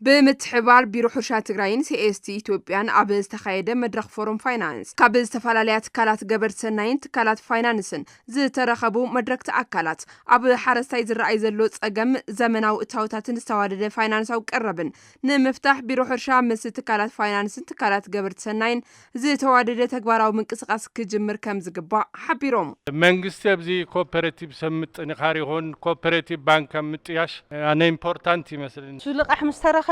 بمتحبار بيرو حرشات تግራይን CST ኢትዮጵያን ኣብ ዝተኻየደ መድረኽ ፎረም ፋይናንስ ካብ ዝተፈላልያ ትካላት ገበርቲ ሰናይን ትካላት ፋይናንስን ዝተረኸቡ መድረክቲ ኣካላት ኣብ ሓረስታይ ዝረኣይ ዘሎ ጸገም ዘመናዊ እታውታትን ዝተዋደደ ፋይናንሳዊ ቀረብን ንምፍታሕ ቢሮ ሕርሻ ምስ ትካላት ፋይናንስን ትካላት ገበርቲ ሰናይን ዝተዋደደ ተግባራዊ ምንቅስቓስ ክጅምር ከም ዝግባእ ሓቢሮም መንግስቲ ኣብዚ ኮኦፐሬቲቭ ሰምጥ ንኻሪሆን ኮኦፐሬቲቭ ባንክ ምጥያሽ ኣነ ኢምፖርታንት ይመስለኒ ሱልቃሕ ምስተረኸበ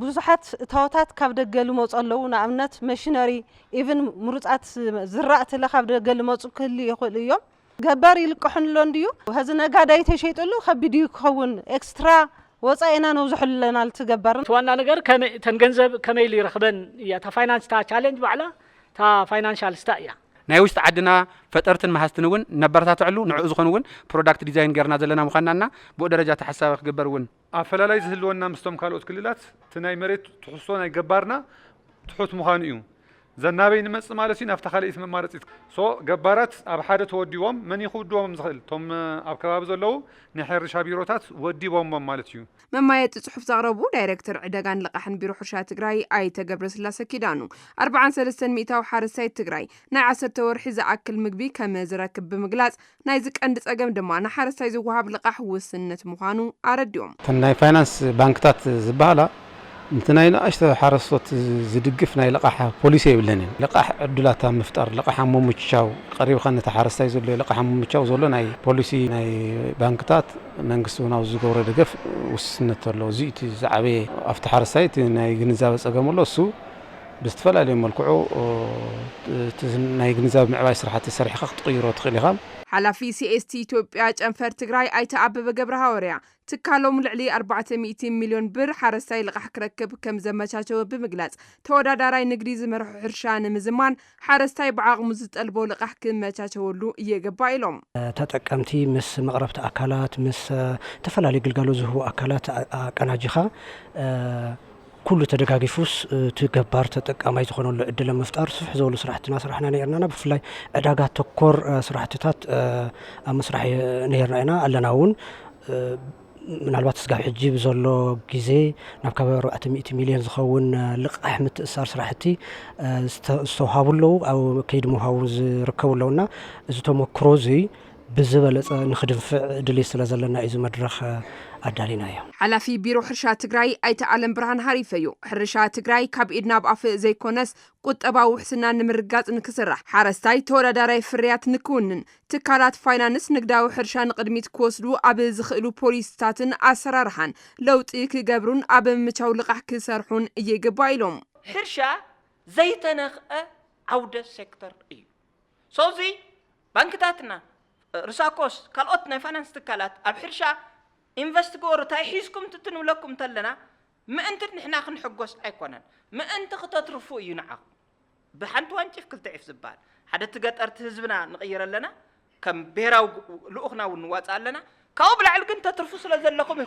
ብዙሓት እታወታት ካብ ደገል መውጽ ኣለዉ ንኣብነት ማሽነሪ ኢቭን ምሩጻት ዝራእቲ ለኻብ ደገል መውጽ ክህሊ ይኽእል እዮም ገባር ይልቅሕንሎ እንድዩ ህዚ ነጋዳይ ተሸይጥሉ ከቢድ ይኸውን ኤክስትራ ወጻኢና ነው ዝሕለና ልትገበርን ዋና ነገር ተንገንዘብ ከመይ ይረኽበን ያ ታ ፋይናንስ ታ ቻሌንጅ ባዕላ ታ ፋይናንሻል ስታያ ናይ ውሽጥ ዓድና ፈጠርትን ማሃስትን እውን ነበርታትዕሉ ንዕኡ ዝኾንውን ፕሮዳክት ዲዛይን ገርና ዘለና ምዃንና ብኡ ደረጃ ተሓሳብ ክግበርውን ኣፈላላይ ዝህልወና ምስቶም ካልኦት ክልላት ትናይ መሬት ትሕሶ ናይ ገባርና ትሑት ምዃኑ እዩ ዘናበይ ንመጽ ማለት እዩ ናብታ ካልእት መማረጺት ሶ ገባራት ኣብ ሓደ ተወዲቦም መን ይኹድዎም ዝኽእል ቶም ኣብ ከባቢ ዘለዉ ናይ ሕርሻ ቢሮታት ወዲቦም ማለት እዩ መማየጥ ጽሑፍ ዘቕረቡ ዳይሬክተር ዕደጋን ልቃሕን ቢሮ ሕርሻ ትግራይ ኣይተ ገብረስላሴ ኪዳኑ 43 ሚእታዊ ሓረስታይ ትግራይ ናይ 10 ወርሒ ዝኣክል ምግቢ ከም ዝረክብ ብምግላጽ ናይ ዝቀንዲ ጸገም ድማ ንሓረስታይ ዝወሃብ ልቃሕ ውስንነት ምዃኑ ኣረዲኦም ናይ ፋይናንስ ባንክታት ዝበሃላ እንተናይና ኣሽተ ሓረስቶት ዝድግፍ ናይ ልቃሕ ፖሊሲ ይብለንን ልቃሕ ዕድላት ምፍጣር ልቃሕ ምምቻው ቀሪብካ ነታ ሓረስታይ ዘሎ ልቃሕ ምምቻው ዘሎ ናይ ፖሊሲ ናይ ባንክታት መንግስቲ ናው ዝገብሮ ደገፍ ውስንነት ኣሎ እዚ እቲ ዝዓበየ ኣብቲ ሓረስታይ ናይ ግንዛበ ጸገም ኣሎ እሱ ብዝተፈላለዩ መልክዑ ናይ ግንዛበ ምዕባይ ስራሕቲ ሰሪሕካ ክትቕይሮ ትኽእል ኢኻ ሓላፊ CST ኢትዮጵያ ጨንፈር ትግራይ ኣይተ ኣበበ ገብረ ሃዋርያ ትካሎም ልዕሊ 400 ሚልዮን ብር ሓረስታይ ልቃሕ ክረክብ ከም ዘመቻቸወ ብምግላጽ ተወዳዳራይ ንግዲ ዝመርሑ ሕርሻ ንምዝማን ሓረስታይ ብዓቕሙ ዝጠልቦ ልቃሕ ክመቻቸወሉ ይግባእ ኢሎም ተጠቀምቲ ምስ መቕረብቲ ኣካላት ምስ ተፈላለዩ ግልጋሎት ዝህቡ ኣካላት ኣቀናጅኻ كل تدقاقفوس تجبر تتقامي تخونون لعدة مفتار صح زول صراحتنا صراحنا نيرنا بفلاي أداقات تكور صراحتات مسرح نيرنا ألنا ناون من الوقت سقاح الجيب زولو جيزي نبكي 400 مليون زخون لق أحمد صار صراحتي استوهابلو أو كيد مهاوز ركولونا زتوم كروزي بزبل نخدم في دليس لازلنا إذا مدرخ أدالينا حلفي في بيرو حرشة تجراي أيتعلم برهان هاريفيو حرشة تجراي كاب إدنا بقف زي كونس قد أباو حسنا نمرقات نكسرح حرستاي تورا داراي فريات نكونن تكالات فاينانس نقداو حرشة نقدميت كوسلو أب زخلو بوليستاتن أسرارحان لو تيك جبرون أب متشاو لقح كسرحون يجبايلهم حرشة زي تنخ عودة سيكتور إيو صوزي بانكتاتنا رساكوس كالوتنا فاينانس تكالات أب حرشة إنفستيجور تايحيسكم تتنو لكم تلنا ما أنت نحنا خنحجوس أيقونا ما أنت خططرفوا ينعق بحنت وانتف كل تعرف زبال حدا تقط أرتهزبنا نغير لنا كم بيراو لأخنا ونوات لنا كابل على أنت ترفوس لذلكم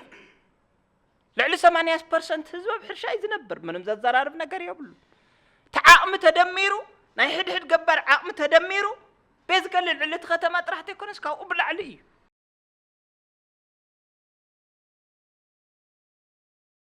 لعل 8% هزب بحرشة يزنبر من مززر عرفنا قريب تعاقم تدميرو نايحد حد قبر عاقم تدميرو بيزقل العلة ختمات راح تكون اسكاو أبلع عليه